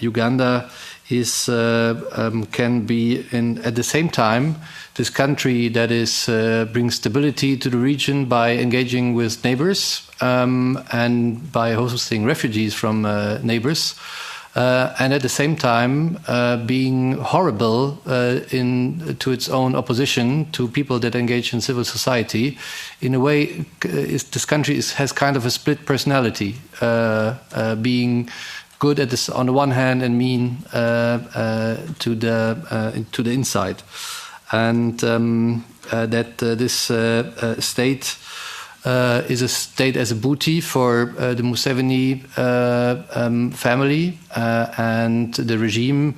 Uganda is can be at the same time this country that is brings stability to the region by engaging with neighbors and by hosting refugees from neighbors. And at the same time being horrible to its own opposition to people that engage in civil society. In a way, this country has kind of a split personality, being good at this on the one hand and mean to the inside, and that this state is a state as a booty for the Museveni family, and the regime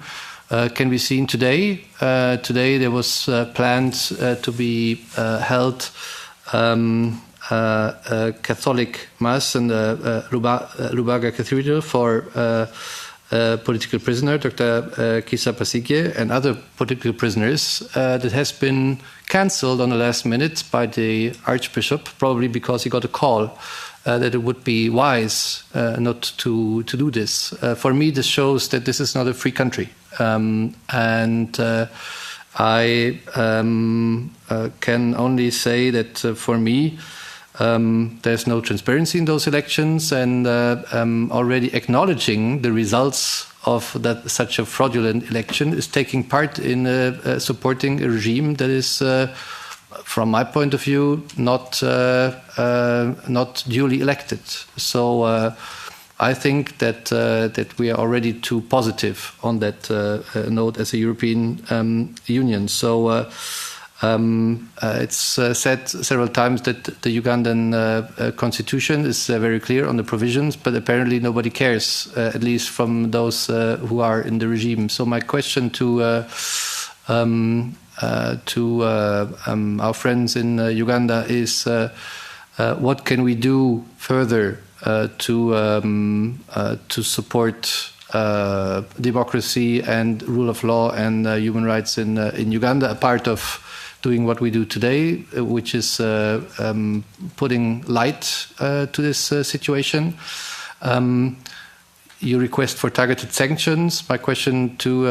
can be seen today. Today there was planned to be held a Catholic Mass in the Lubaga Cathedral for political prisoner, Dr. Kisa Pasigye, and other political prisoners that has been cancelled on the last minute by the Archbishop, probably because he got a call that it would be wise not to do this. For me, this shows that this is not a free country. And I can only say that for me, there's no transparency in those elections, and already acknowledging the results of such a fraudulent election is taking part in supporting a regime that is, from my point of view, not duly elected. So I think that we are already too positive on that note as a European Union. So. It's said several times that the Ugandan constitution is very clear on the provisions, but apparently nobody cares, at least from those who are in the regime. So my question to our friends in Uganda is, what can we do further to support democracy and rule of law and human rights in Uganda, a part of doing what we do today, which is putting light to this situation. You request for targeted sanctions. My question to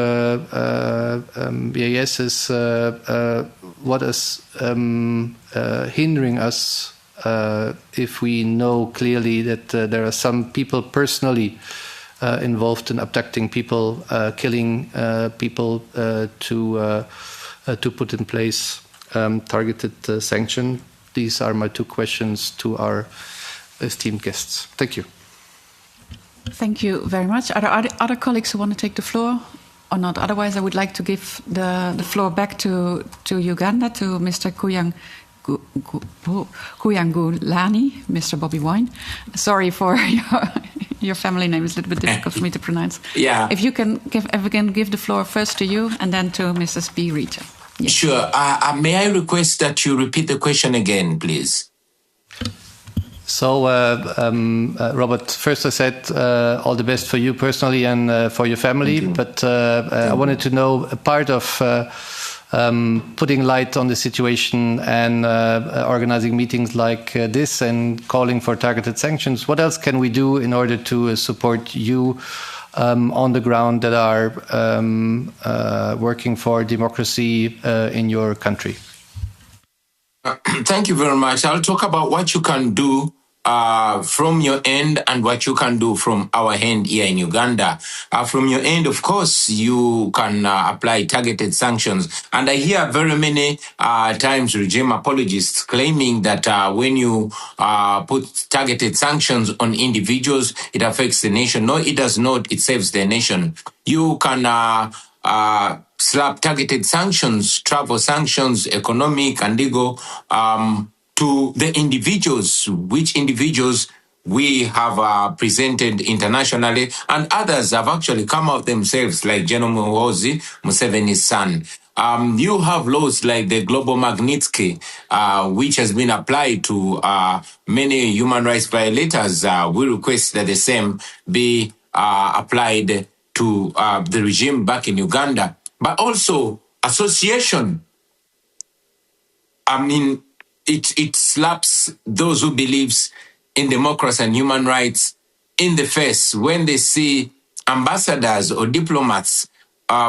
BAS is, what is hindering us if we know clearly that there are some people personally involved in abducting people, killing people, to put in place targeted sanction? These are my two questions to our esteemed guests. Thank you. Thank you very much. Are there other colleagues who want to take the floor or not? Otherwise, I would like to give the floor back to Uganda, to Mr. Kuyangulani, Mr. Bobi Wine. Sorry for your family name is a little bit difficult for me to pronounce. Yeah. If you can give the floor first to you and then to Mrs. B. Rita. Yes. Sure. May I request that you repeat the question again, please? So, Robert, first I said all the best for you personally and for your family. But I wanted to know a part of putting light on the situation and organizing meetings like this and calling for targeted sanctions. What else can we do in order to support you on the ground that are working for democracy in your country? Thank you very much. I'll talk about what you can do from your end and what you can do from our end here in Uganda. From your end, of course, you can apply targeted sanctions. And I hear very many times regime apologists claiming that when you put targeted sanctions on individuals, it affects the nation. No, it does not. It saves the nation. You can slap targeted sanctions, travel sanctions, economic and legal, to the individuals, which individuals we have presented internationally, and others have actually come out themselves, like General Muhoozi, Museveni's son. You have laws like the Global Magnitsky, which has been applied to many human rights violators. We request that the same be applied to the regime back in Uganda. But also association. I mean, it slaps those who believes in democracy and human rights in the face when they see ambassadors or diplomats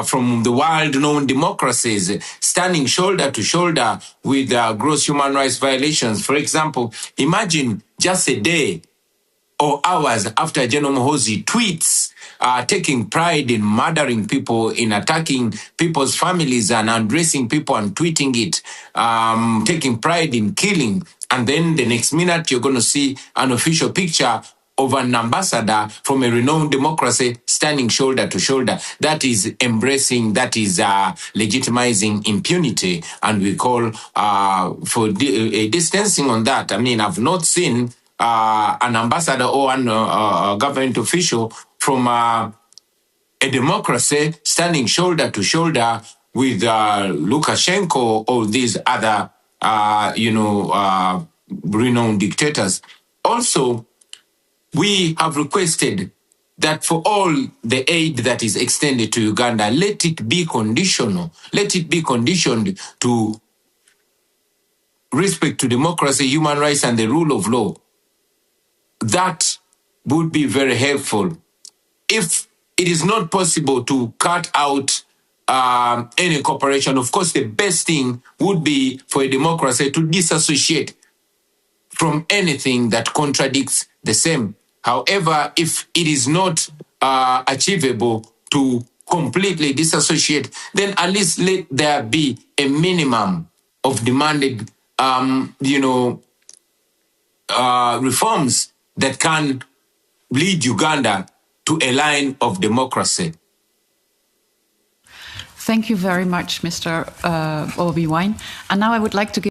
from the world-known democracies standing shoulder to shoulder with gross human rights violations. For example, imagine just a day or hours after General Muhoozi tweets taking pride in murdering people, in attacking people's families and undressing people and tweeting it, taking pride in killing. And then the next minute, you're going to see an official picture of an ambassador from a renowned democracy standing shoulder to shoulder. That is embracing, that is legitimizing impunity. And we call for a distancing on that. I mean, I've not seen an ambassador or an government official from a democracy standing shoulder to shoulder with Lukashenko or these other, renowned dictators. Also, we have requested that for all the aid that is extended to Uganda, let it be conditional. Let it be conditioned to respect to democracy, human rights, and the rule of law. That would be very helpful. If it is not possible to cut out any cooperation, of course, the best thing would be for a democracy to disassociate from anything that contradicts the same. However, if it is not achievable to completely disassociate, then at least let there be a minimum of demanded, reforms that can lead Uganda to a line of democracy. Thank you very much, Mr. Bobi Wine. And now I would like to give